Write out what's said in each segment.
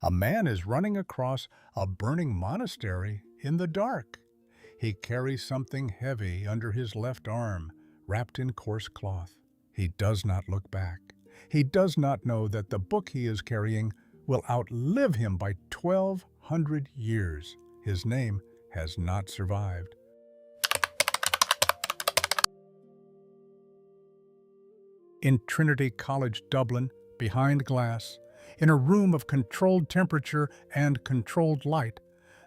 A man is running across a burning monastery in the dark. He carries something heavy under his left arm, wrapped in coarse cloth. He does not look back. He does not know that the book he is carrying will outlive him by 1,200 years. His name has not survived. In Trinity College, Dublin, behind glass, in a room of controlled temperature and controlled light,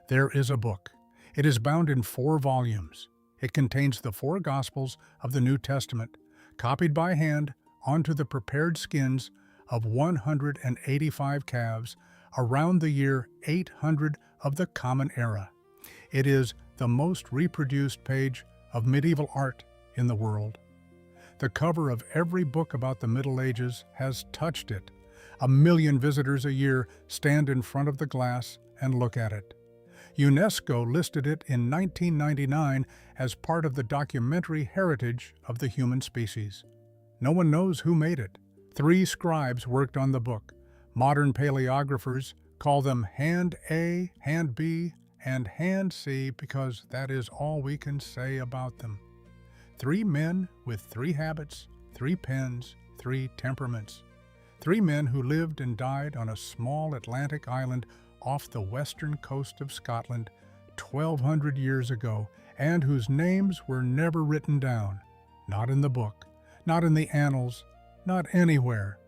there is a book. It is bound in 4 volumes. It contains the 4 Gospels of the New Testament, copied by hand onto the prepared skins of 185 calves around the year 800 of the Common Era. It is the most reproduced page of medieval art in the world. The cover of every book about the Middle Ages has touched it. 1 million visitors a year stand in front of the glass and look at it. UNESCO listed it in 1999 as part of the documentary heritage of the human species. No one knows who made it. 3 scribes worked on the book. Modern paleographers call them Hand A, Hand B, and Hand C because that is all we can say about them. 3 men with 3 habits, 3 pens, 3 temperaments. 3 men who lived and died on a small Atlantic island off the western coast of Scotland 1,200 years ago, and whose names were never written down. Not in the book, not in the annals, not anywhere.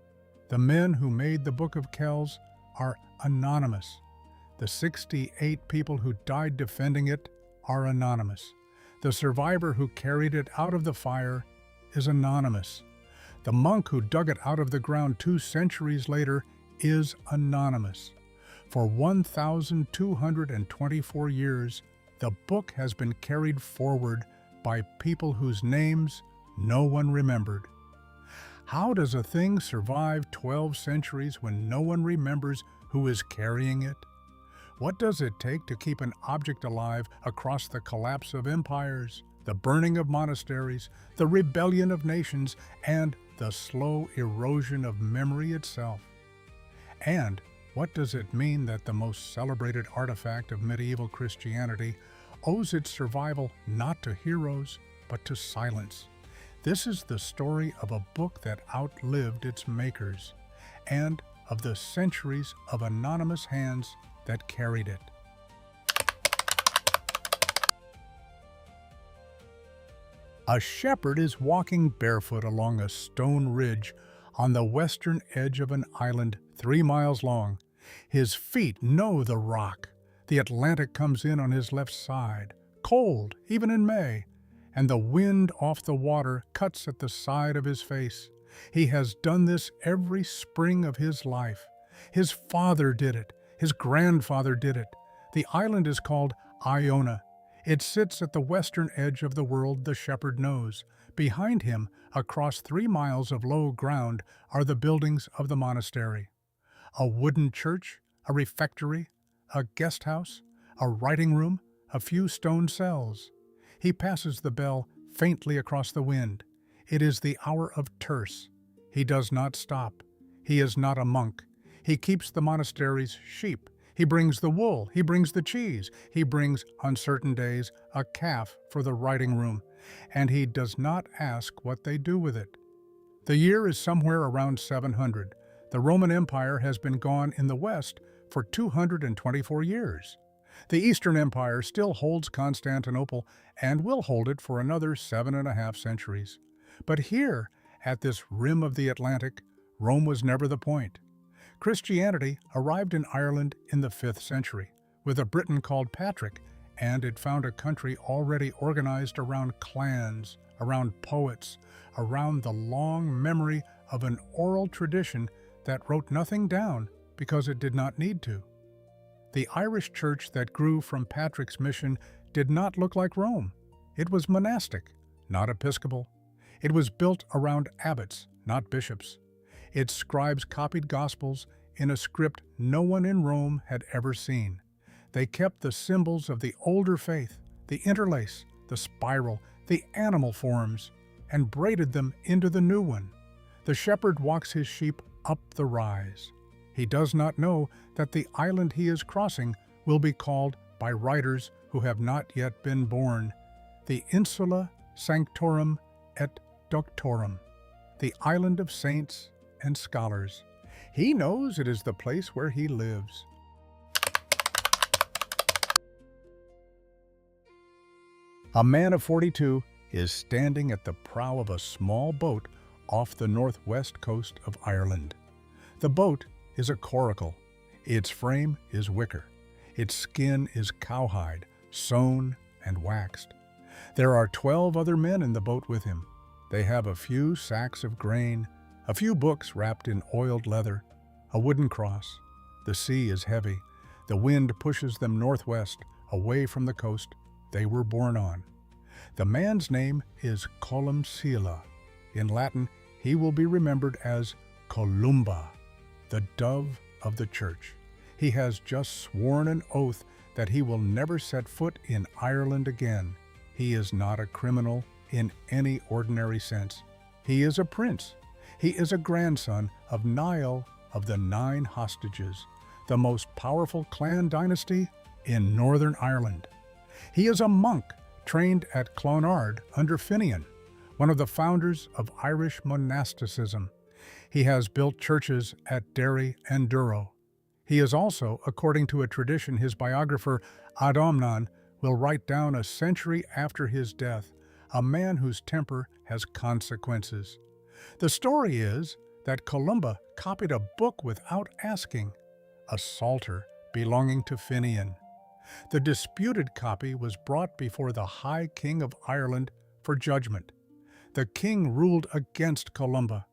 The men who made the Book of Kells are anonymous. The 68 people who died defending it are anonymous. The survivor who carried it out of the fire is anonymous. The monk who dug it out of the ground 2 centuries later is anonymous. For 1,224 years, the book has been carried forward by people whose names no one remembered. How does a thing survive 12 centuries when no one remembers who is carrying it? What does it take to keep an object alive across the collapse of empires, the burning of monasteries, the rebellion of nations, and the slow erosion of memory itself? And what does it mean that the most celebrated artifact of medieval Christianity owes its survival not to heroes, but to silence? This is the story of a book that outlived its makers, and of the centuries of anonymous hands that carried it. A shepherd is walking barefoot along a stone ridge on the western edge of an island 3 miles long. His feet know the rock. The Atlantic comes in on his left side, cold even in May, and the wind off the water cuts at the side of his face. He has done this every spring of his life. His father did it. His grandfather did it. The island is called Iona. It sits at the western edge of the world the shepherd knows. Behind him, across 3 miles of low ground, are the buildings of the monastery. A wooden church, a refectory, a guest house, a writing room, a few stone cells. He passes the bell faintly across the wind. It is the hour of terce. He does not stop. He is not a monk. He keeps the monastery's sheep. He brings the wool. He brings the cheese. He brings, on certain days, a calf for the writing room. And he does not ask what they do with it. The year is somewhere around 700. The Roman Empire has been gone in the West for 224 years. The Eastern Empire still holds Constantinople and will hold it for another 7.5 centuries. But here, at this rim of the Atlantic, Rome was never the point. Christianity arrived in Ireland in the 5th century with a Briton called Patrick, and it found a country already organized around clans, around poets, around the long memory of an oral tradition that wrote nothing down because it did not need to. The Irish church that grew from Patrick's mission did not look like Rome. It was monastic, not episcopal. It was built around abbots, not bishops. Its scribes copied Gospels in a script no one in Rome had ever seen. They kept the symbols of the older faith, the interlace, the spiral, the animal forms, and braided them into the new one. The shepherd walks his sheep up the rise. He does not know that the island he is crossing will be called by writers who have not yet been born the Insula Sanctorum et Doctorum, the island of saints and scholars. He knows it is the place where he lives. A man of 42 is standing at the prow of a small boat off the northwest coast of Ireland. The boat is a coracle. Its frame is wicker. Its skin is cowhide, sewn and waxed. There are 12 other men in the boat with him. They have a few sacks of grain, a few books wrapped in oiled leather, a wooden cross. The sea is heavy. The wind pushes them northwest, away from the coast they were born on. The man's name is Columba. In Latin, he will be remembered as Columba, the dove of the church. He has just sworn an oath that he will never set foot in Ireland again. He is not a criminal in any ordinary sense. He is a prince. He is a grandson of Niall of the Nine Hostages, the most powerful clan dynasty in Northern Ireland. He is a monk trained at Clonard under Finian, one of the founders of Irish monasticism. He has built churches at Derry and Durrow. He is also, according to a tradition his biographer Adomnan will write down a century after his death, a man whose temper has consequences. The story is that Columba copied a book without asking, a psalter belonging to Finian. The disputed copy was brought before the High King of Ireland for judgment. The king ruled against Columba.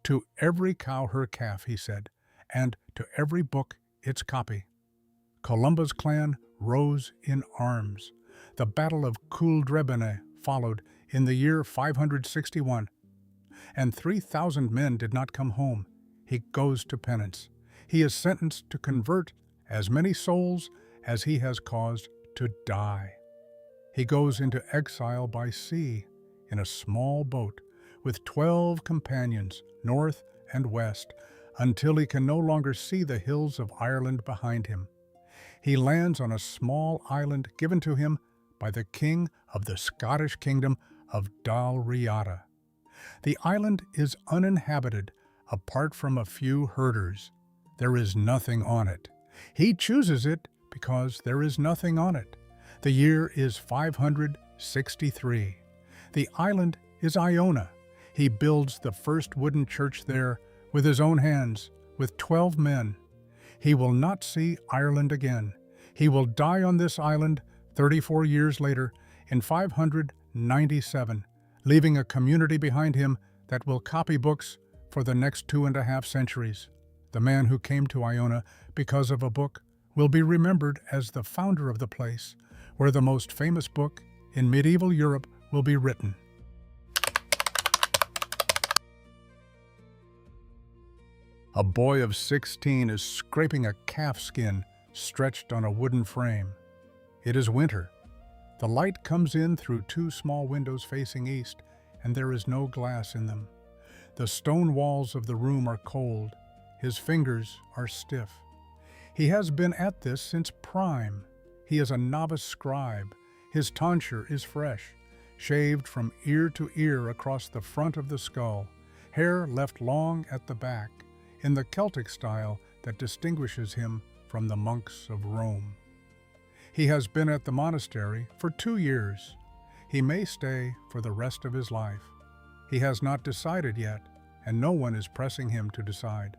To every cow her calf, he said, and to every book its copy. Columba's clan rose in arms. The Battle of Cu Chuimne followed in the year 561, and 3,000 men did not come home. He goes to penance. He is sentenced to convert as many souls as he has caused to die. He goes into exile by sea in a small boat with 12 companions, north and west, until he can no longer see the hills of Ireland behind him. He lands on a small island given to him by the king of the Scottish kingdom of Dalriada. The island is uninhabited apart from a few herders. There is nothing on it. He chooses it because there is nothing on it. The year is 563. The island is Iona. He builds the first wooden church there with his own hands, with 12 men. He will not see Ireland again. He will die on this island 34 years later in 597, leaving a community behind him that will copy books for the next 2.5 centuries. The man who came to Iona because of a book will be remembered as the founder of the place, where the most famous book in medieval Europe will be written. A boy of 16 is scraping a calf skin stretched on a wooden frame. It is winter. The light comes in through 2 small windows facing east, and there is no glass in them. The stone walls of the room are cold. His fingers are stiff. He has been at this since prime. He is a novice scribe. His tonsure is fresh, shaved from ear to ear across the front of the skull, hair left long at the back, in the Celtic style that distinguishes him from the monks of Rome. He has been at the monastery for 2 years. He may stay for the rest of his life. He has not decided yet, and no one is pressing him to decide.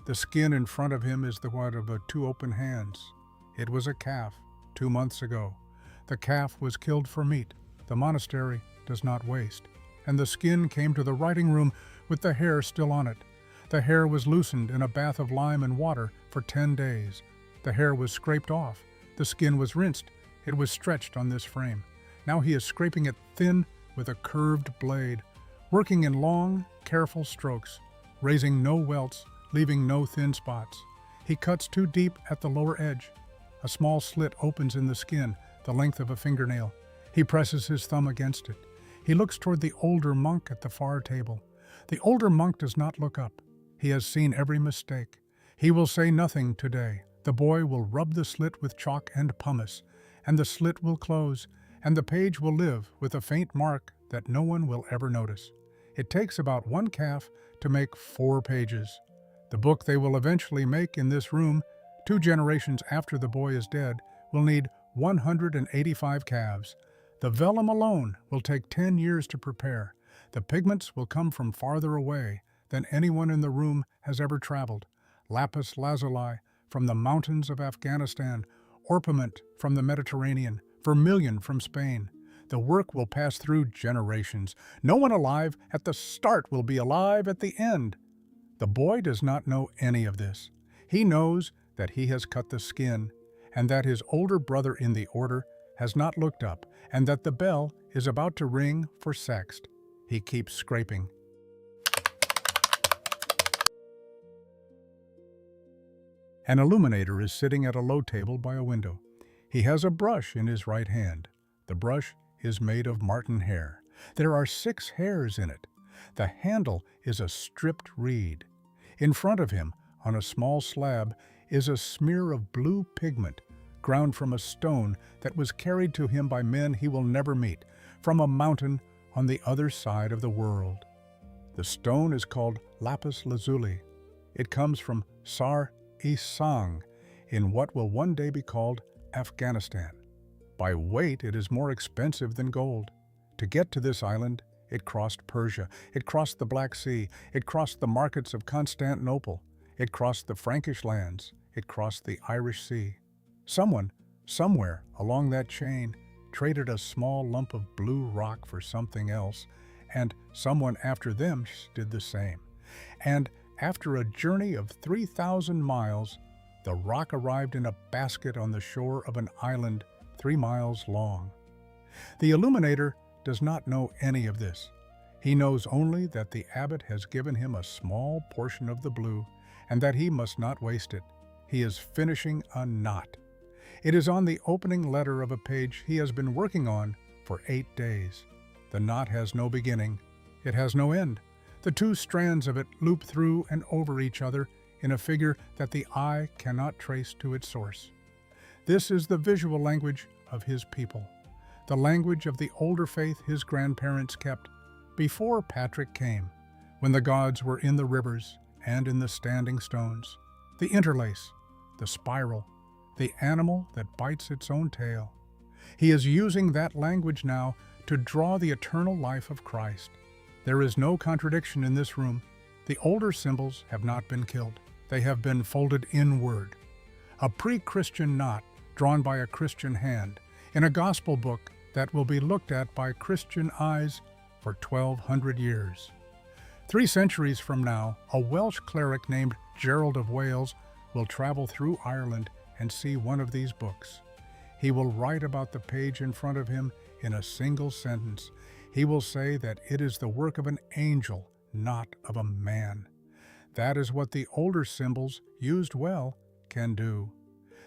The skin in front of him is the one of 2 open hands. It was a calf 2 months ago. The calf was killed for meat. The monastery does not waste. And the skin came to the writing room with the hair still on it. The hair was loosened in a bath of lime and water for 10 days. The hair was scraped off. The skin was rinsed. It was stretched on this frame. Now he is scraping it thin with a curved blade, working in long, careful strokes, raising no welts, leaving no thin spots. He cuts too deep at the lower edge. A small slit opens in the skin, the length of a fingernail. He presses his thumb against it. He looks toward the older monk at the far table. The older monk does not look up. He has seen every mistake. He will say nothing today. The boy will rub the slit with chalk and pumice, and the slit will close, and the page will live with a faint mark that no one will ever notice. It takes about 1 calf to make 4 pages. The book they will eventually make in this room, 2 generations after the boy is dead, will need 185 calves. The vellum alone will take 10 years to prepare. The pigments will come from farther away than anyone in the room has ever traveled. Lapis lazuli from the mountains of Afghanistan, orpiment from the Mediterranean, vermilion from Spain. The work will pass through generations. No one alive at the start will be alive at the end. The boy does not know any of this. He knows that he has cut the skin, and that his older brother in the order has not looked up, and that the bell is about to ring for sext. He keeps scraping. An illuminator is sitting at a low table by a window. He has a brush in his right hand. The brush is made of marten hair. There are 6 hairs in it. The handle is a stripped reed. In front of him, on a small slab, is a smear of blue pigment, ground from a stone that was carried to him by men he will never meet, from a mountain on the other side of the world. The stone is called lapis lazuli. It comes from Sar-e-Sang, in what will one day be called Afghanistan. By weight, it is more expensive than gold. To get to this island, it crossed Persia, it crossed the Black Sea, it crossed the markets of Constantinople, it crossed the Frankish lands, it crossed the Irish Sea. Someone, somewhere along that chain, traded a small lump of blue rock for something else, and someone after them did the same. And after a journey of 3,000 miles, the rock arrived in a basket on the shore of an island 3 miles long. The illuminator does not know any of this. He knows only that the abbot has given him a small portion of the blue, and that he must not waste it. He is finishing a knot. It is on the opening letter of a page he has been working on for 8 days. The knot has no beginning. It has no end. The 2 strands of it loop through and over each other in a figure that the eye cannot trace to its source. This is the visual language of his people, the language of the older faith his grandparents kept before Patrick came, when the gods were in the rivers and in the standing stones, the interlace, the spiral, the animal that bites its own tail. He is using that language now to draw the eternal life of Christ. There is no contradiction in this room. The older symbols have not been killed. They have been folded inward. A pre-Christian knot drawn by a Christian hand in a gospel book that will be looked at by Christian eyes for 1,200 years. 3 centuries from now, a Welsh cleric named Gerald of Wales will travel through Ireland and see one of these books. He will write about the page in front of him in a single sentence. He will say that it is the work of an angel, not of a man. That is what the older symbols, used well, can do.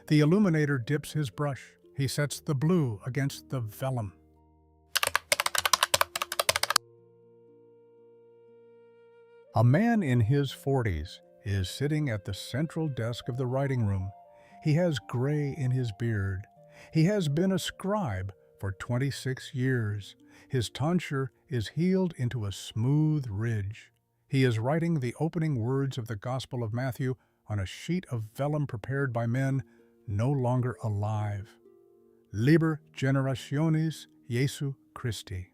The illuminator dips his brush. He sets the blue against the vellum. A man in his 40s is sitting at the central desk of the writing room. He has gray in his beard. He has been a scribe for 26 years. His tonsure is healed into a smooth ridge. He is writing the opening words of the Gospel of Matthew on a sheet of vellum prepared by men no longer alive. Liber generationis Jesu Christi.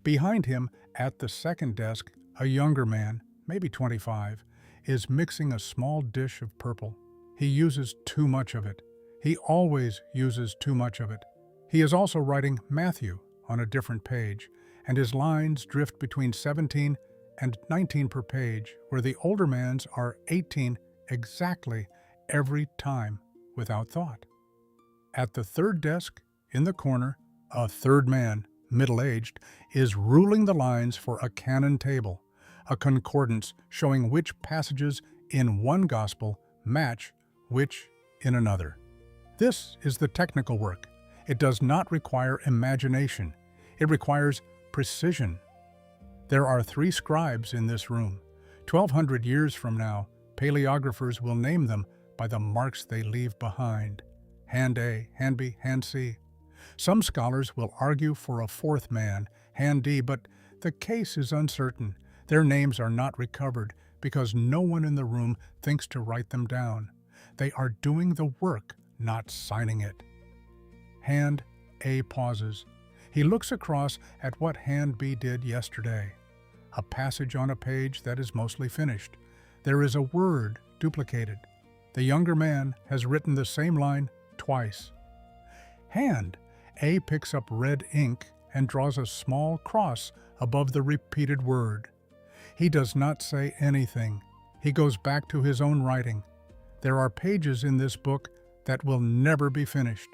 Behind him, at the second desk, a younger man, maybe 25, is mixing a small dish of purple. He uses too much of it. He always uses too much of it. He is also writing Matthew on a different page, and his lines drift between 17 and 19 per page, where the older man's are 18 exactly every time, without thought. At the third desk, in the corner, a third man, middle-aged, is ruling the lines for a canon table, a concordance showing which passages in one gospel match which in another. This is the technical work. It does not require imagination. It requires precision. There are 3 scribes in this room. 1,200 years from now, Paleographers will name them by the marks they leave behind. Hand A, Hand B, Hand C. Some scholars will argue for a fourth man, Hand D, but the case is uncertain. Their names are not recovered because no one in the room thinks to write them down. They are doing the work, not signing it. Hand A pauses. He looks across at what Hand B did yesterday. A passage on a page that is mostly finished. There is a word duplicated. The younger man has written the same line twice. Hand A picks up red ink and draws a small cross above the repeated word. He does not say anything. He goes back to his own writing. There are pages in this book that will never be finished.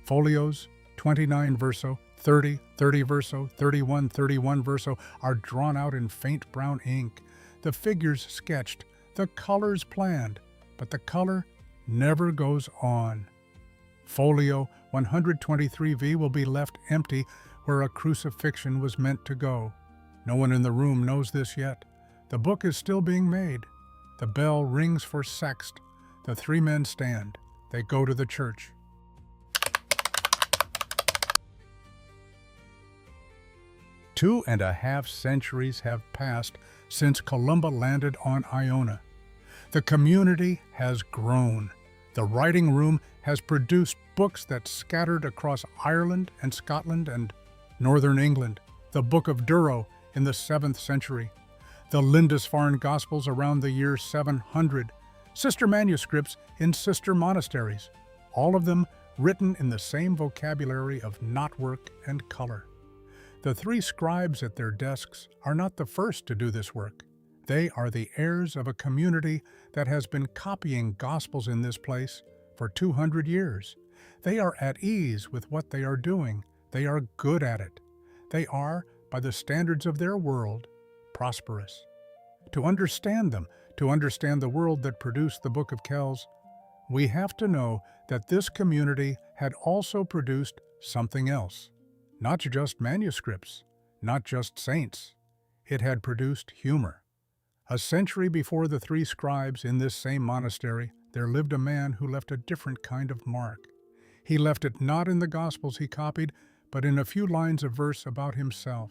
Folios, 29 verso, 30, 30 verso, 31, 31 verso are drawn out in faint brown ink, the figures sketched, the colors planned, but the color never goes on. Folio 123V will be left empty where a crucifixion was meant to go. No one in the room knows this yet. The book is still being made. The bell rings for sext. The three men stand. They go to the church. Two and a half centuries have passed since Columba landed on Iona. The community has grown. The writing room has produced books that scattered across Ireland and Scotland and northern England. The Book of Durrow in the 7th century. The Lindisfarne Gospels around the year 700. Sister manuscripts in sister monasteries. All of them written in the same vocabulary of knotwork and color. The three scribes at their desks are not the first to do this work. They are the heirs of a community that has been copying Gospels in this place for 200 years. They are at ease with what they are doing. They are good at it. They are, by the standards of their world, prosperous. To understand them, to understand the world that produced the Book of Kells, we have to know that this community had also produced something else. Not just manuscripts, not just saints. It had produced humor. A century before the three scribes in this same monastery, there lived a man who left a different kind of mark. He left it not in the Gospels he copied, but in a few lines of verse about himself.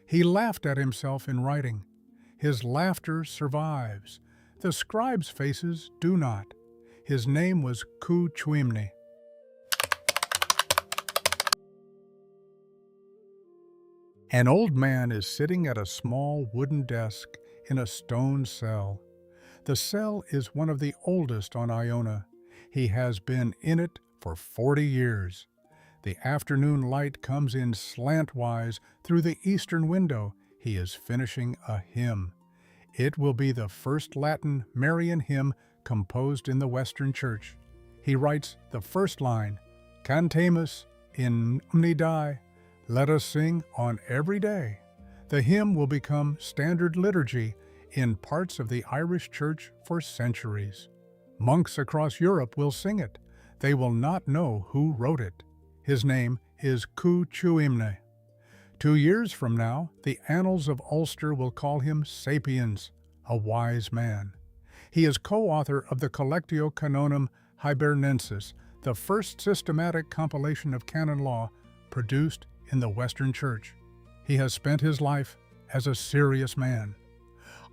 He laughed at himself in writing. His laughter survives. The scribes' faces do not. His name was Cu Chuimne. An old man is sitting at a small wooden desk in a stone cell. The cell is one of the oldest on Iona. He has been in it for 40 years. The afternoon light comes in slantwise through the eastern window. He is finishing a hymn. It will be the first Latin Marian hymn composed in the Western Church. He writes the first line, Cantamus in omni die, let us sing on every day. The hymn will become standard liturgy in parts of the Irish Church for centuries. Monks across Europe will sing it. They will not know who wrote it. His name is Cu Chuimne. 2 years from now, the annals of Ulster will call him Sapiens, a wise man. He is co-author of the Collectio Canonum Hibernensis, the first systematic compilation of canon law produced in the Western Church. He has spent his life as a serious man.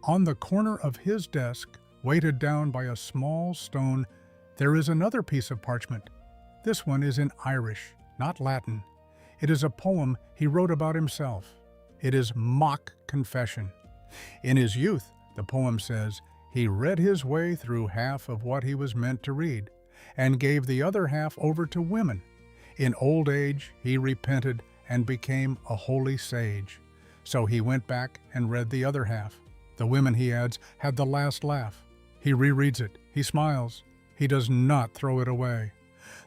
On the corner of his desk, weighted down by a small stone, there is another piece of parchment. This one is in Irish, not Latin. It is a poem he wrote about himself. It is mock confession. In his youth, the poem says, he read his way through half of what he was meant to read, and gave the other half over to women. In old age, he repented and became a holy sage. So he went back and read the other half. The women, he adds, had the last laugh. He rereads it. He smiles. He does not throw it away.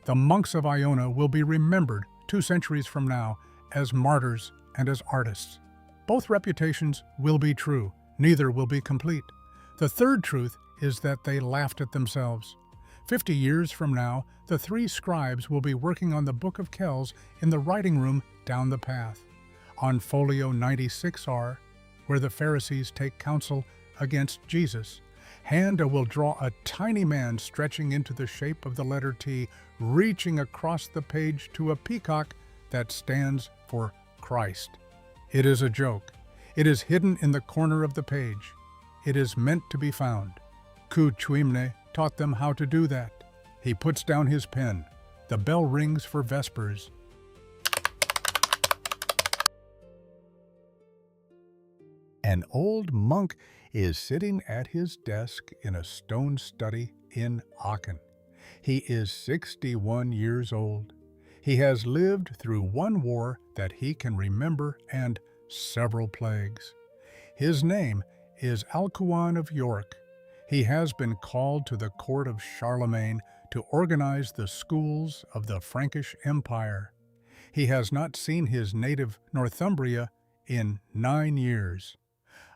The monks of Iona will be remembered 2 centuries from now as martyrs and as artists. Both reputations will be true. Neither will be complete. The third truth is that they laughed at themselves. 50 years from now, the 3 scribes will be working on the Book of Kells in the writing room down the path. On folio 96R, where the Pharisees take counsel against Jesus, Hand will draw a tiny man stretching into the shape of the letter T, reaching across the page to a peacock that stands for Christ. It is a joke. It is hidden in the corner of the page. It is meant to be found. Cu Chuimne taught them how to do that. He puts down his pen. The bell rings for vespers. An old monk is sitting at his desk in a stone study in Aachen. He is 61 years old. He has lived through one war that he can remember and several plagues. His name is Alcuin of York. He has been called to the court of Charlemagne to organize the schools of the Frankish Empire. He has not seen his native Northumbria in 9 years.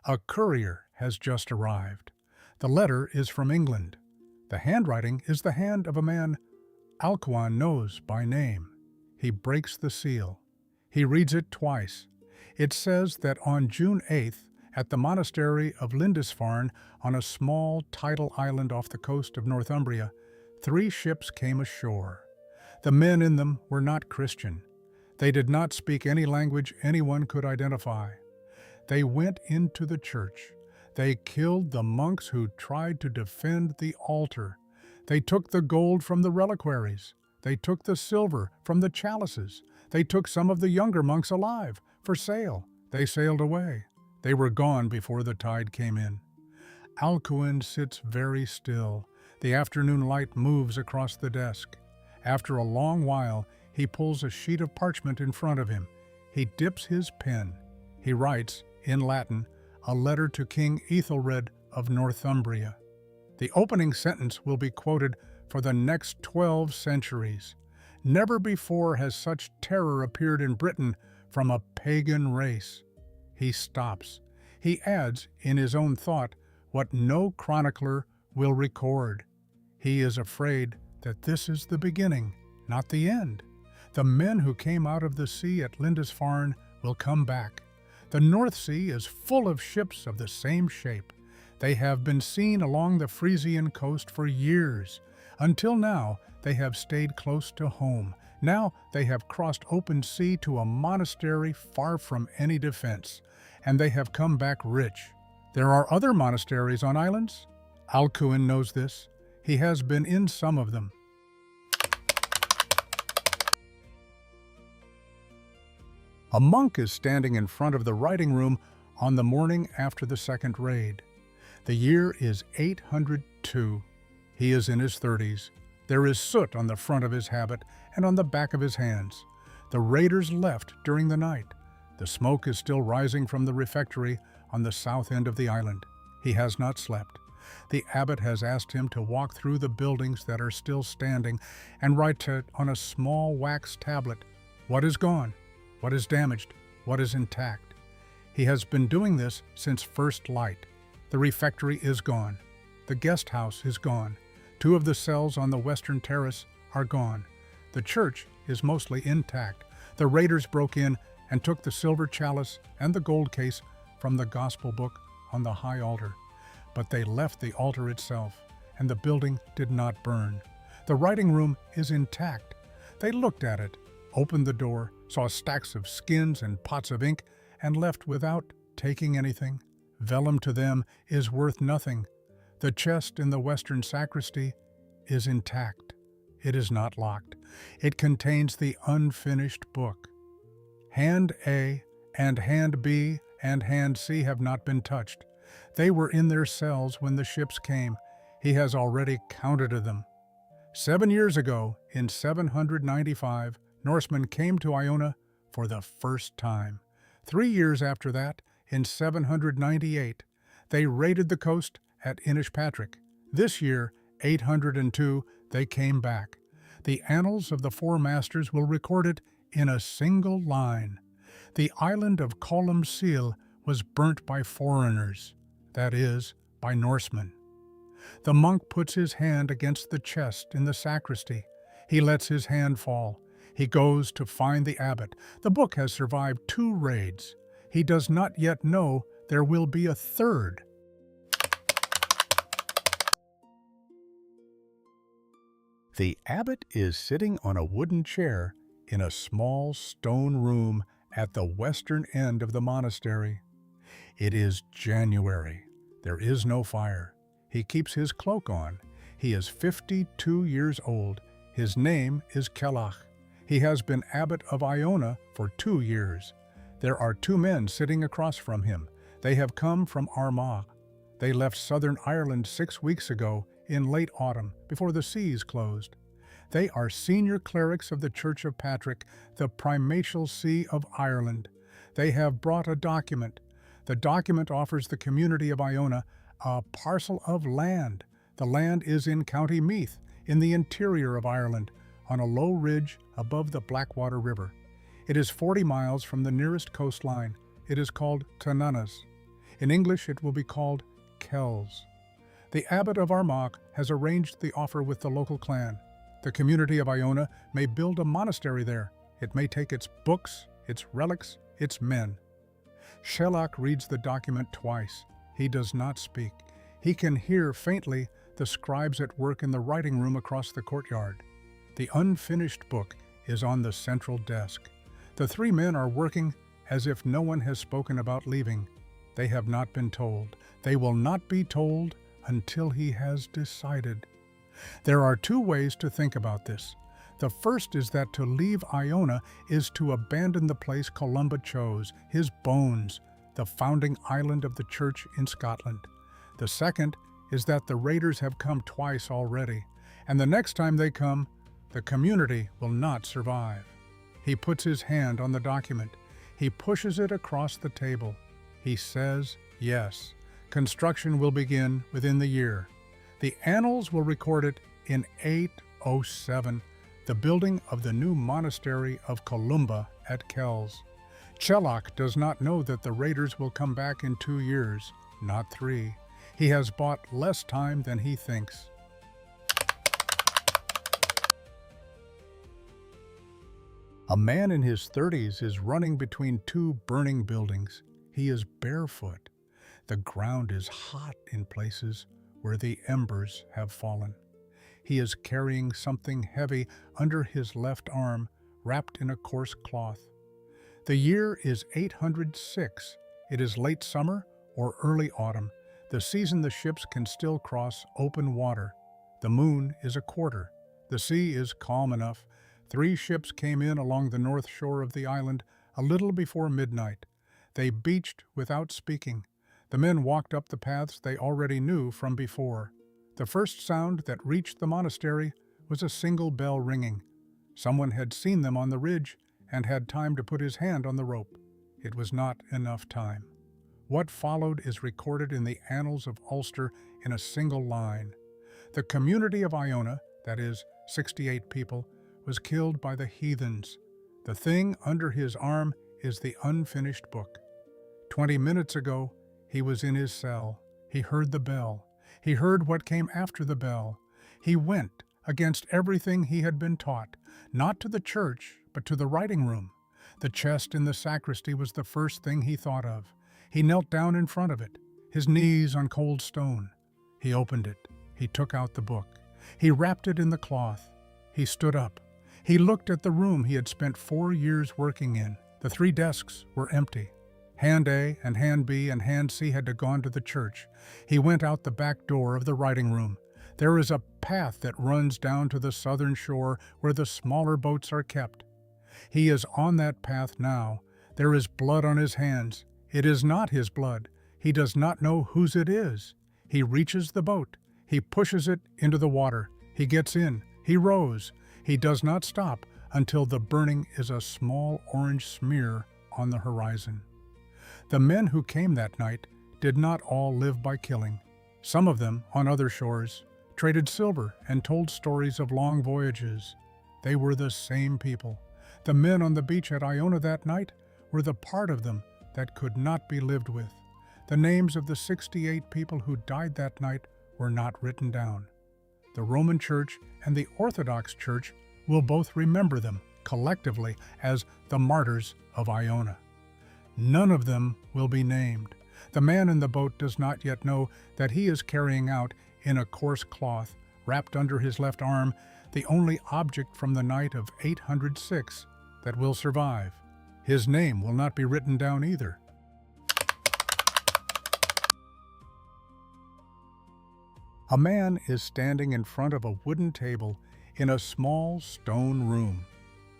A courier has just arrived. The letter is from England. The handwriting is the hand of a man Alcuin knows by name. He breaks the seal. He reads it twice. It says that on June 8th, at the monastery of Lindisfarne, on a small tidal island off the coast of Northumbria, 3 ships came ashore. The men in them were not Christian. They did not speak any language anyone could identify. They went into the church. They killed the monks who tried to defend the altar. They took the gold from the reliquaries. They took the silver from the chalices. They took some of the younger monks alive for sale. They sailed away. They were gone before the tide came in. Alcuin sits very still. The afternoon light moves across the desk. After a long while, he pulls a sheet of parchment in front of him. He dips his pen. He writes, in Latin, a letter to King Ethelred of Northumbria. The opening sentence will be quoted for the next 12 centuries. Never before has such terror appeared in Britain from a pagan race. He stops. He adds, in his own thought, what no chronicler will record. He is afraid that this is the beginning, not the end. The men who came out of the sea at Lindisfarne will come back. The North Sea is full of ships of the same shape. They have been seen along the Frisian coast for years. Until now, they have stayed close to home. Now they have crossed open sea to a monastery far from any defense, and they have come back rich. There are other monasteries on islands. Alcuin knows this. He has been in some of them. A monk is standing in front of the writing room on the morning after the second raid. The year is 802. He is in his 30s. There is soot on the front of his habit and on the back of his hands. The raiders left during the night. The smoke is still rising from the refectory on the south end of the island. He has not slept. The abbot has asked him to walk through the buildings that are still standing and write on a small wax tablet what is gone, what is damaged, what is intact. He has been doing this since first light. The refectory is gone. The guest house is gone. 2 of the cells on the western terrace are gone. The church is mostly intact. The raiders broke in and took the silver chalice and the gold case from the gospel book on the high altar. But they left the altar itself, and the building did not burn. The writing room is intact. They looked at it, opened the door, saw stacks of skins and pots of ink, and left without taking anything. Vellum to them is worth nothing. The chest in the western sacristy is intact. It is not locked. It contains the unfinished book. Hand A and Hand B and Hand C have not been touched. They were in their cells when the ships came. He has already counted them. 7 years ago, in 795, Norsemen came to Iona for the first time. 3 years after that, in 798, they raided the coast at Inishpatrick. This year, 802, they came back. The annals of the Four Masters will record it in a single line. The island of Columba was burnt by foreigners, that is, by Norsemen. The monk puts his hand against the chest in the sacristy. He lets his hand fall. He goes to find the abbot. The book has survived 2 raids. He does not yet know there will be a third. The abbot is sitting on a wooden chair in a small stone room at the western end of the monastery. It is January. There is no fire. He keeps his cloak on. He is 52 years old. His name is Celtic. He has been abbot of Iona for 2 years. There are 2 men sitting across from him. They have come from Armagh. They left southern Ireland 6 weeks ago in late autumn, before the seas closed. They are senior clerics of the Church of Patrick, the primatial see of Ireland. They have brought a document. The document offers the community of Iona a parcel of land. The land is in County Meath, in the interior of Ireland, on a low ridge above the Blackwater River. It is 40 miles from the nearest coastline. It is called Tanana's. In English, it will be called Kells. The abbot of Armagh has arranged the offer with the local clan. The community of Iona may build a monastery there. It may take its books, its relics, its men. Celtic reads the document twice. He does not speak. He can hear faintly the scribes at work in the writing room across the courtyard. The unfinished book is on the central desk. The 3 men are working as if no one has spoken about leaving. They have not been told. They will not be told until he has decided. There are 2 ways to think about this. The first is that to leave Iona is to abandon the place Columba chose, his bones, the founding island of the church in Scotland. The second is that the raiders have come twice already, and the next time they come, the community will not survive. He puts his hand on the document. He pushes it across the table. He says, yes, construction will begin within the year. The annals will record it in 807, the building of the new monastery of Columba at Kells. Celtic does not know that the raiders will come back in 2 years, not 3. He has bought less time than he thinks. A man in his 30s is running between 2 burning buildings. He is barefoot. The ground is hot in places where the embers have fallen. He is carrying something heavy under his left arm, wrapped in a coarse cloth. The year is 806. It is late summer or early autumn, the season the ships can still cross open water. The moon is a quarter. The sea is calm enough. 3 ships came in along the north shore of the island a little before midnight. They beached without speaking. The men walked up the paths they already knew from before. The first sound that reached the monastery was a single bell ringing. Someone had seen them on the ridge and had time to put his hand on the rope. It was not enough time. What followed is recorded in the annals of Ulster in a single line. The community of Iona, that is, 68 people, was killed by the heathens. The thing under his arm is the unfinished book. 20 minutes ago, he was in his cell. He heard the bell. He heard what came after the bell. He went against everything he had been taught, not to the church, but to the writing room. The chest in the sacristy was the first thing he thought of. He knelt down in front of it, his knees on cold stone. He opened it. He took out the book. He wrapped it in the cloth. He stood up. He looked at the room he had spent 4 years working in. The 3 desks were empty. Hand A and Hand B and Hand C had gone to the church. He went out the back door of the writing room. There is a path that runs down to the southern shore where the smaller boats are kept. He is on that path now. There is blood on his hands. It is not his blood. He does not know whose it is. He reaches the boat. He pushes it into the water. He gets in. He rows. He does not stop until the burning is a small orange smear on the horizon. The men who came that night did not all live by killing. Some of them, on other shores, traded silver and told stories of long voyages. They were the same people. The men on the beach at Iona that night were the part of them that could not be lived with. The names of the 68 people who died that night were not written down. The Roman Church and the Orthodox Church will both remember them collectively as the martyrs of Iona. None of them will be named. The man in the boat does not yet know that he is carrying out, in a coarse cloth wrapped under his left arm, the only object from the night of 806 that will survive. His name will not be written down either. A man is standing in front of a wooden table in a small stone room.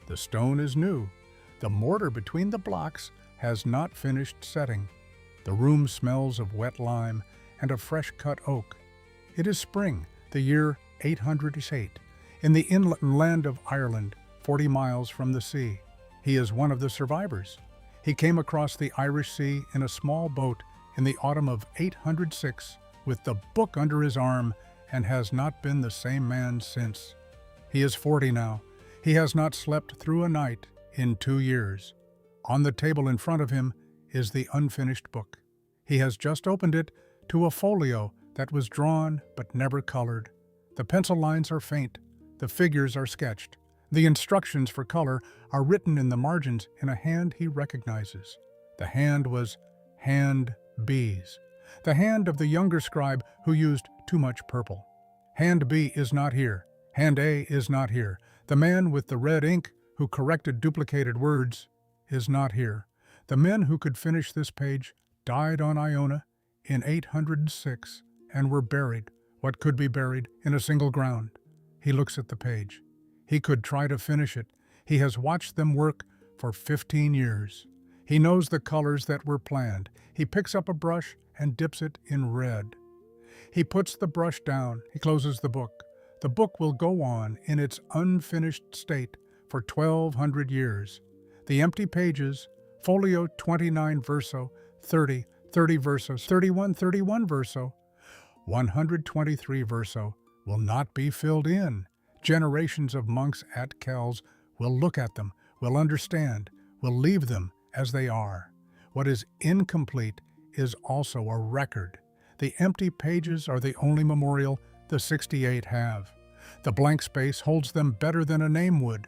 The stone is new. The mortar between the blocks has not finished setting. The room smells of wet lime and of fresh-cut oak. It is spring, the year 808, in the inland land of Ireland, 40 miles from the sea. He is one of the survivors. He came across the Irish Sea in a small boat in the autumn of 806 with the book under his arm and has not been the same man since. He is 40 now. He has not slept through a night in 2 years. On the table in front of him is the unfinished book. He has just opened it to a folio that was drawn but never colored. The pencil lines are faint. The figures are sketched. The instructions for color are written in the margins in a hand he recognizes. The hand was Hand B's, the hand of the younger scribe who used too much purple. Hand B is not here. Hand A is not here. The man with the red ink who corrected duplicated words is not here. The men who could finish this page died on Iona in 806 and were buried, what could be buried, in a single ground. He looks at the page. He could try to finish it. He has watched them work for 15 years. He knows the colors that were planned. He picks up a brush and dips it in red. He puts the brush down. He closes the book. The book will go on in its unfinished state for 1,200 years. The empty pages, folio 29 verso, 30, 30 verso, 31, 31 verso, 123 verso, will not be filled in. Generations of monks at Kells will look at them, will understand, will leave them as they are. What is incomplete is also a record. The empty pages are the only memorial the 68 have. The blank space holds them better than a name would.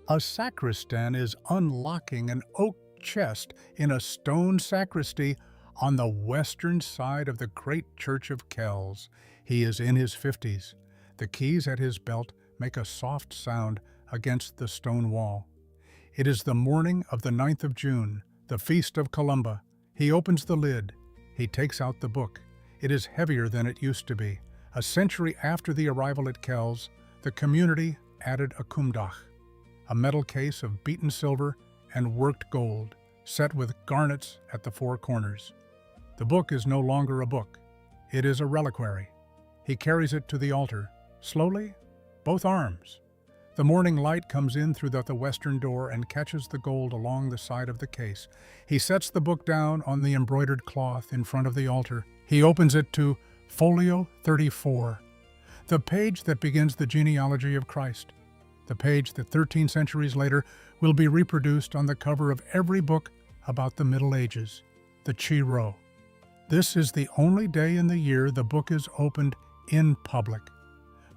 A sacristan is unlocking an oak chest in a stone sacristy on the western side of the great church of Kells. He is in his 50s. The keys at his belt make a soft sound against the stone wall. It is the morning of the 9th of June, the feast of Columba. He opens the lid. He takes out the book. It is heavier than it used to be. A century after the arrival at Kells, the community added a cumdach, a metal case of beaten silver and worked gold, set with garnets at the 4 corners. The book is no longer a book. It is a reliquary. He carries it to the altar, slowly, both arms. The morning light comes in through the western door and catches the gold along the side of the case. He sets the book down on the embroidered cloth in front of the altar. He opens it to folio 34, the page that begins the genealogy of Christ, the page that 13 centuries later will be reproduced on the cover of every book about the Middle Ages, the Chi Rho. This is the only day in the year the book is opened in public.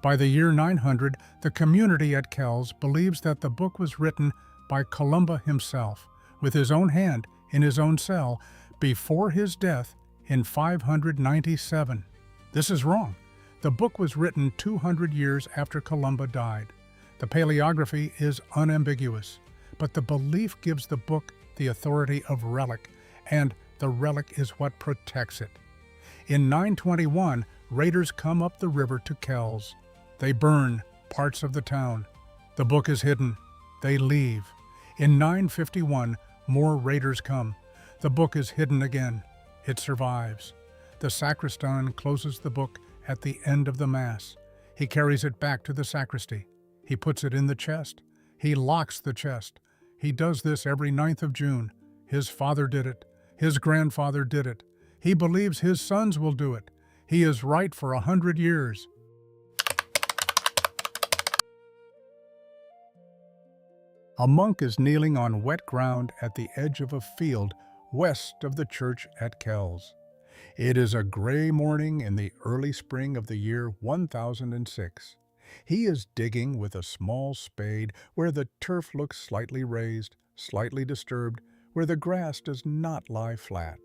By the year 900, the community at Kells believes that the book was written by Columba himself, with his own hand in his own cell, before his death in 597. This is wrong. The book was written 200 years after Columba died. The paleography is unambiguous, but the belief gives the book the authority of relic, and the relic is what protects it. In 921, raiders come up the river to Kells. They burn parts of the town. The book is hidden. They leave. In 951, more raiders come. The book is hidden again. It survives. The sacristan closes the book at the end of the Mass. He carries it back to the sacristy. He puts it in the chest. He locks the chest. He does this every 9th of June. His father did it. His grandfather did it. He believes his sons will do it. He is right for 100 years. A monk is kneeling on wet ground at the edge of a field west of the church at Kells. It is a gray morning in the early spring of the year 1006. He is digging with a small spade where the turf looks slightly raised, slightly disturbed, where the grass does not lie flat.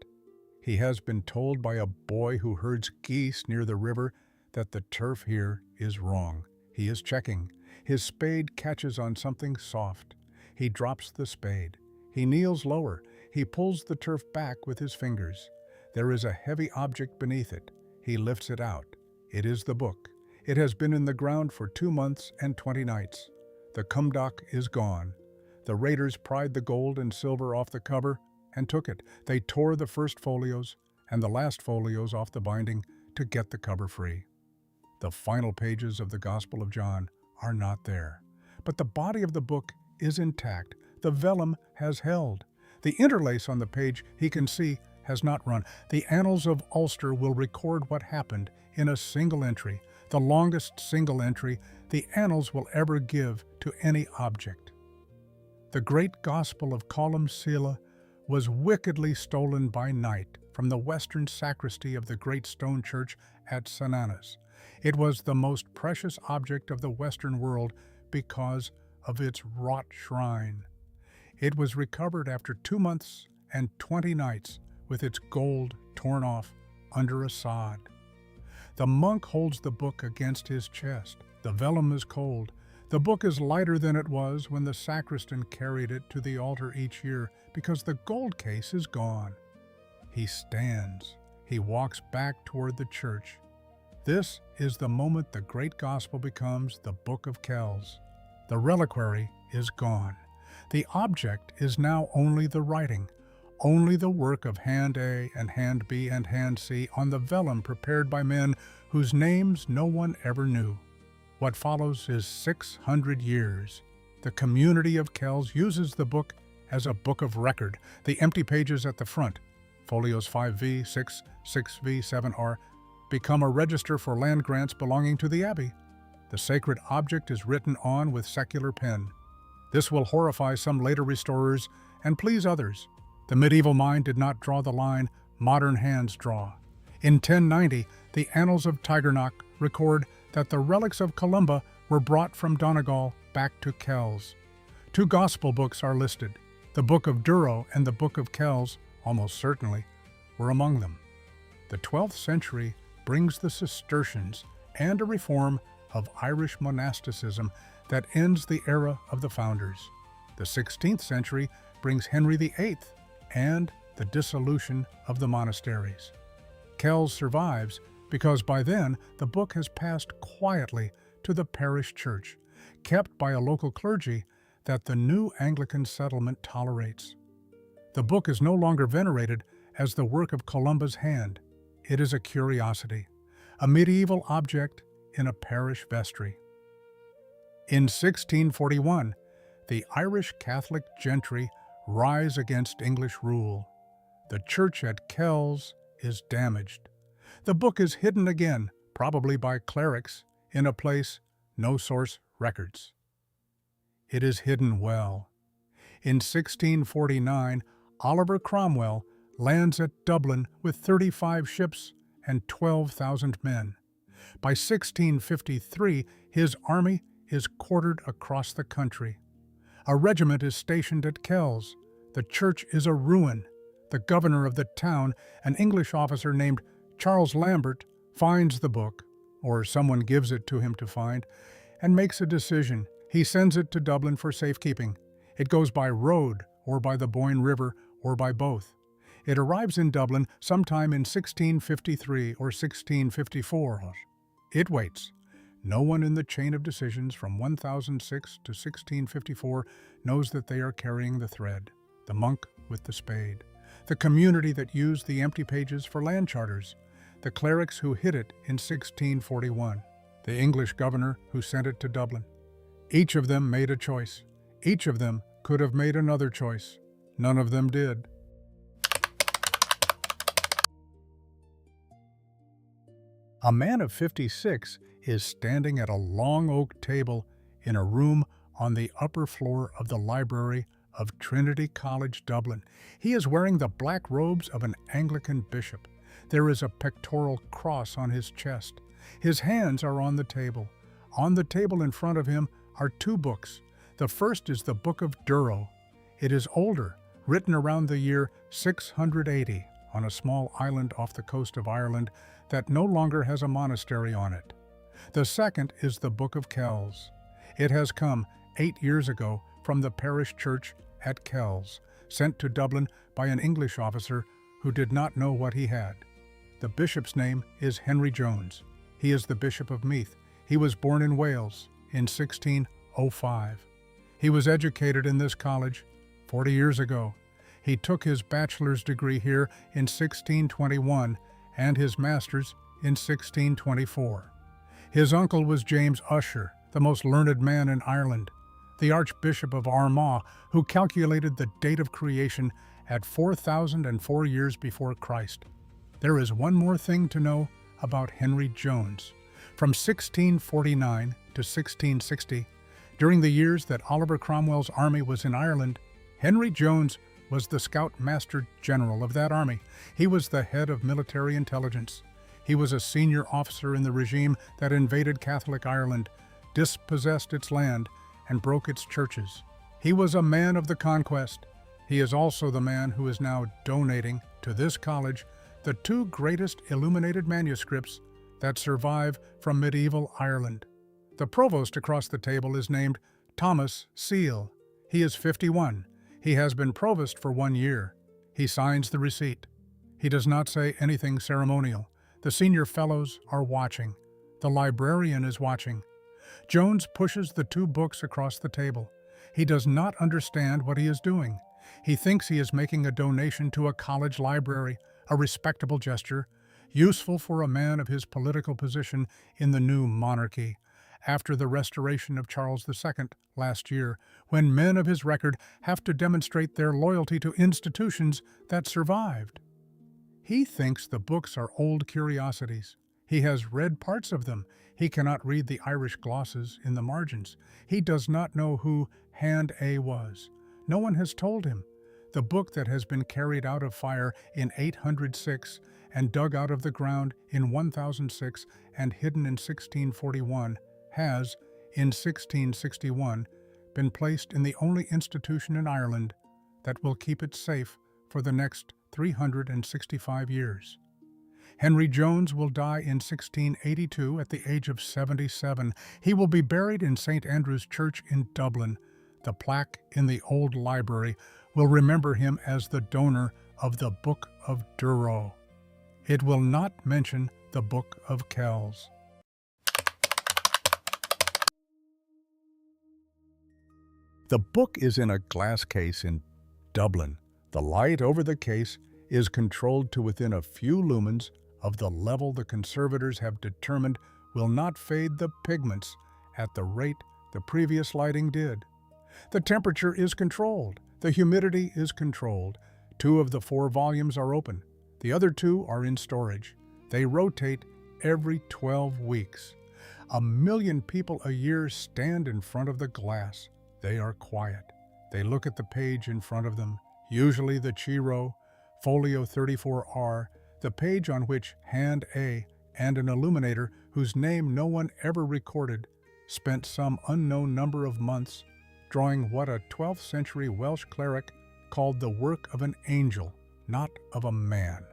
He has been told by a boy who herds geese near the river that the turf here is wrong. He is checking. His spade catches on something soft. He drops the spade. He kneels lower. He pulls the turf back with his fingers. There is a heavy object beneath it. He lifts it out. It is the book. It has been in the ground for 2 months and 20 nights. The cumdoc is gone. The raiders pried the gold and silver off the cover and took it. They tore the first folios and the last folios off the binding to get the cover free. The final pages of the Gospel of John are not there, but the body of the book is intact. The vellum has held. The interlace on the page, he can see, has not run. The annals of Ulster will record what happened in a single entry, the longest single entry the annals will ever give to any object. The great Gospel of Columba was wickedly stolen by night from the western sacristy of the great stone church at St. Anna's. It was the most precious object of the Western world because of its wrought shrine. It was recovered after 2 months and 20 nights with its gold torn off under a sod. The monk holds the book against his chest. The vellum is cold. The book is lighter than it was when the sacristan carried it to the altar each year because the gold case is gone. He stands. He walks back toward the church. This is the moment the great gospel becomes the Book of Kells. The reliquary is gone. The object is now only the writing, only the work of hand A and hand B and hand C on the vellum prepared by men whose names no one ever knew. What follows is 600 years. The community of Kells uses the book as a book of record. The empty pages at the front, folios 5V, 6, 6V, 7R, become a register for land grants belonging to the abbey. The sacred object is written on with secular pen. This will horrify some later restorers and please others. The medieval mind did not draw the line, modern hands draw. In 1090, the Annals of Tigernach record that the relics of Columba were brought from Donegal back to Kells. 2 gospel books are listed. The Book of Durrow and the Book of Kells, almost certainly, were among them. The 12th century brings the Cistercians and a reform of Irish monasticism that ends the era of the founders. The 16th century brings Henry VIII and the dissolution of the monasteries. Kells survives because by then the book has passed quietly to the parish church, kept by a local clergy that the new Anglican settlement tolerates. The book is no longer venerated as the work of Columba's hand. It is a curiosity, a medieval object in a parish vestry. In 1641, the Irish Catholic gentry rise against English rule. The church at Kells is damaged. The book is hidden again, probably by clerics, in a place no source records. It is hidden well. In 1649, Oliver Cromwell lands at Dublin with 35 ships and 12,000 men. By 1653, his army is quartered across the country. A regiment is stationed at Kells. The church is a ruin. The governor of the town, an English officer named Charles Lambert, finds the book, or someone gives it to him to find, and makes a decision. He sends it to Dublin for safekeeping. It goes by road, or by the Boyne River, or by both. It arrives in Dublin sometime in 1653 or 1654. It waits. No one in the chain of decisions from 1006 to 1654 knows that they are carrying the thread, the monk with the spade, the community that used the empty pages for land charters, the clerics who hid it in 1641, the English governor who sent it to Dublin. Each of them made a choice. Each of them could have made another choice. None of them did. A man of 56 is standing at a long oak table in a room on the upper floor of the library of Trinity College, Dublin. He is wearing the black robes of an Anglican bishop. There is a pectoral cross on his chest. His hands are on the table. On the table in front of him are 2 books. The first is the Book of Durrow. It is older, written around the year 680. on a small island off the coast of Ireland that no longer has a monastery on it. The second is the Book of Kells. It has come 8 years ago from the parish church at Kells, sent to Dublin by an English officer who did not know what he had. The bishop's name is Henry Jones. He is the Bishop of Meath. He was born in Wales in 1605. He was educated in this college 40 years ago. He took his bachelor's degree here in 1621 and his master's in 1624. His uncle was James Ussher, the most learned man in Ireland, the Archbishop of Armagh, who calculated the date of creation at 4,004 years before Christ. There is one more thing to know about Henry Jones. From 1649 to 1660, during the years that Oliver Cromwell's army was in Ireland, Henry Jones was the Scoutmaster General of that army. He was the head of military intelligence. He was a senior officer in the regime that invaded Catholic Ireland, dispossessed its land, and broke its churches. He was a man of the conquest. He is also the man who is now donating to this college the 2 greatest illuminated manuscripts that survive from medieval Ireland. The provost across the table is named Thomas Seal. He is 51. He has been provost for 1 year. He signs the receipt. He does not say anything ceremonial. The senior fellows are watching. The librarian is watching. Jones pushes the 2 books across the table. He does not understand what he is doing. He thinks he is making a donation to a college library, a respectable gesture, useful for a man of his political position in the new monarchy, after the restoration of Charles II last year, when men of his record have to demonstrate their loyalty to institutions that survived. He thinks the books are old curiosities. He has read parts of them. He cannot read the Irish glosses in the margins. He does not know who Hand A was. No one has told him. The book that has been carried out of fire in 806 and dug out of the ground in 1006 and hidden in 1641 has, in 1661, been placed in the only institution in Ireland that will keep it safe for the next 365 years. Henry Jones will die in 1682 at the age of 77. He will be buried in St. Andrew's Church in Dublin. The plaque in the old library will remember him as the donor of the Book of Duro. It will not mention the Book of Kells. The book is in a glass case in Dublin. The light over the case is controlled to within a few lumens of the level the conservators have determined will not fade the pigments at the rate the previous lighting did. The temperature is controlled. The humidity is controlled. 2 of the 4 volumes are open. The other 2 are in storage. They rotate every 12 weeks. 1 million people a year stand in front of the glass. They are quiet. They look at the page in front of them, usually the Chiro, Folio 34R, the page on which Hand A and an illuminator whose name no one ever recorded spent some unknown number of months drawing what a 12th century Welsh cleric called the work of an angel, not of a man.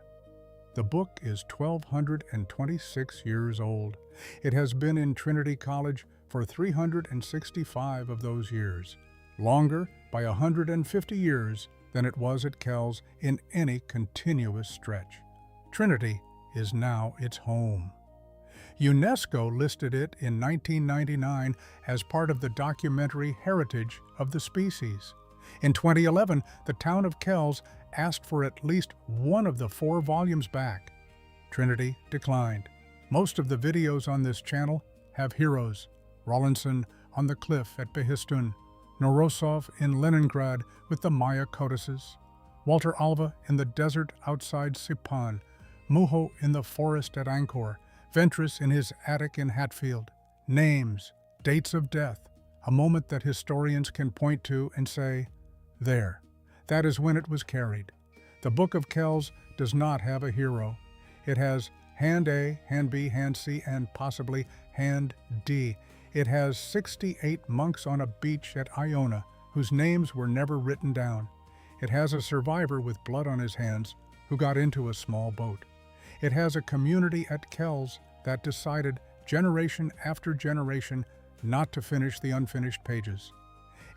The book is 1,226 years old. It has been in Trinity College for 365 of those years, longer by 150 years than it was at Kells in any continuous stretch. Trinity is now its home. UNESCO listed it in 1999 as part of the documentary heritage of the species. In 2011, the town of Kells asked for at least one of the 4 volumes back. Trinity declined. Most of the videos on this channel have heroes. Rawlinson on the cliff at Behistun, Norosov in Leningrad with the Maya codices, Walter Alva in the desert outside Sipan, Muho in the forest at Angkor, Ventris in his attic in Hatfield. Names, dates of death, a moment that historians can point to and say, there, that is when it was carried. The Book of Kells does not have a hero. It has Hand A, Hand B, Hand C, and possibly Hand D. It has 68 monks on a beach at Iona, whose names were never written down. It has a survivor with blood on his hands, who got into a small boat. It has a community at Kells that decided, generation after generation, not to finish the unfinished pages.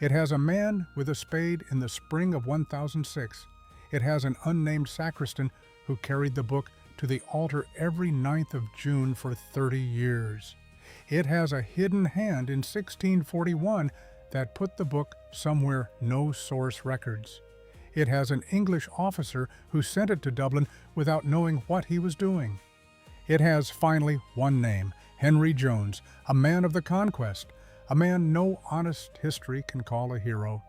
It has a man with a spade in the spring of 1006. It has an unnamed sacristan who carried the book to the altar every 9th of June for 30 years. It has a hidden hand in 1641 that put the book somewhere no source records. It has an English officer who sent it to Dublin without knowing what he was doing. It has, finally, one name, Henry Jones, a man of the conquest, a man no honest history can call a hero,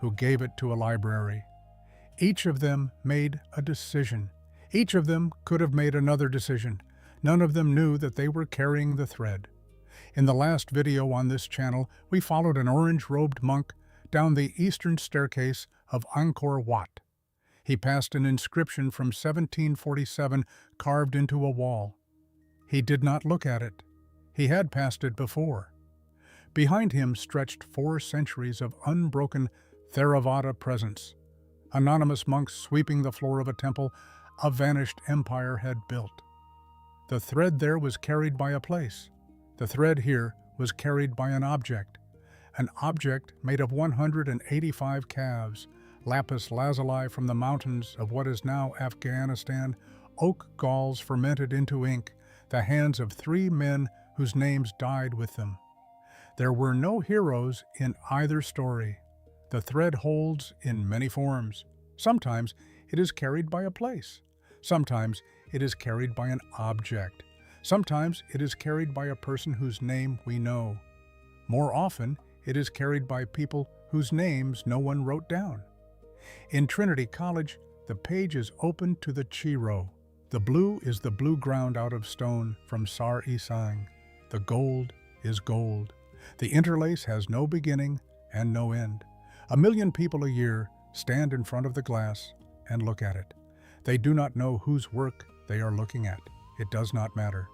who gave it to a library. Each of them made a decision. Each of them could have made another decision. None of them knew that they were carrying the thread. In the last video on this channel, we followed an orange-robed monk down the eastern staircase of Angkor Wat. He passed an inscription from 1747 carved into a wall. He did not look at it. He had passed it before. Behind him stretched 4 centuries of unbroken Theravada presence. Anonymous monks sweeping the floor of a temple a vanished empire had built. The thread there was carried by a place. The thread here was carried by an object made of 185 calves, lapis lazuli from the mountains of what is now Afghanistan, oak galls fermented into ink, the hands of 3 men whose names died with them. There were no heroes in either story. The thread holds in many forms. Sometimes it is carried by a place. Sometimes it is carried by an object. Sometimes it is carried by a person whose name we know. More often, it is carried by people whose names no one wrote down. In Trinity College, the page is open to the Chiro. The blue is the blue ground out of stone from Sar Isang. The gold is gold. The interlace has no beginning and no end. 1 million people a year stand in front of the glass and look at it. They do not know whose work they are looking at. It does not matter.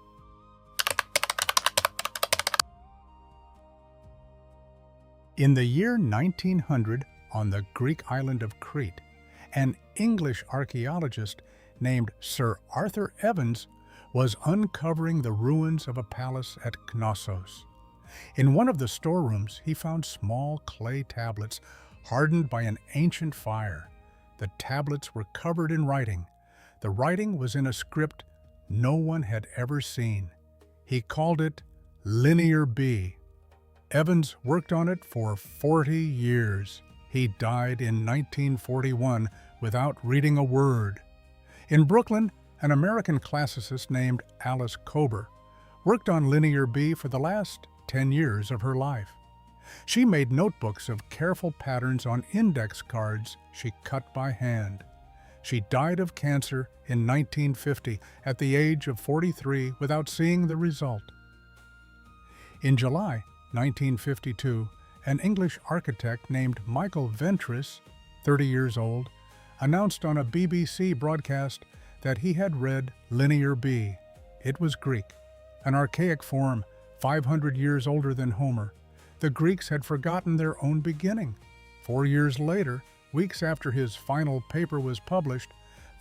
In the year 1900, on the Greek island of Crete, an English archaeologist named Sir Arthur Evans was uncovering the ruins of a palace at Knossos. In one of the storerooms, he found small clay tablets hardened by an ancient fire. The tablets were covered in writing. The writing was in a script no one had ever seen. He called it Linear B. Evans worked on it for 40 years. He died in 1941 without reading a word. In Brooklyn, an American classicist named Alice Kober worked on Linear B for the last 10 years of her life. She made notebooks of careful patterns on index cards she cut by hand. She died of cancer in 1950 at the age of 43 without seeing the result. In July 1952, an English architect named Michael Ventris, 30 years old, announced on a BBC broadcast that he had read Linear B. It was Greek, an archaic form 500 years older than Homer. The Greeks had forgotten their own beginning. 4 years later, weeks after his final paper was published,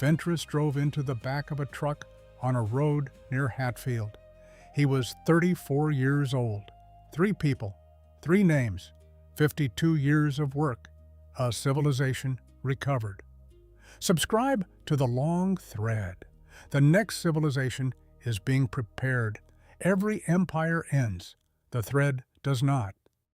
Ventris drove into the back of a truck on a road near Hatfield. He was 34 years old. 3 people, 3 names, 52 years of work, a civilization recovered. Subscribe to The Long Thread. The next civilization is being prepared. Every empire ends. The thread does not.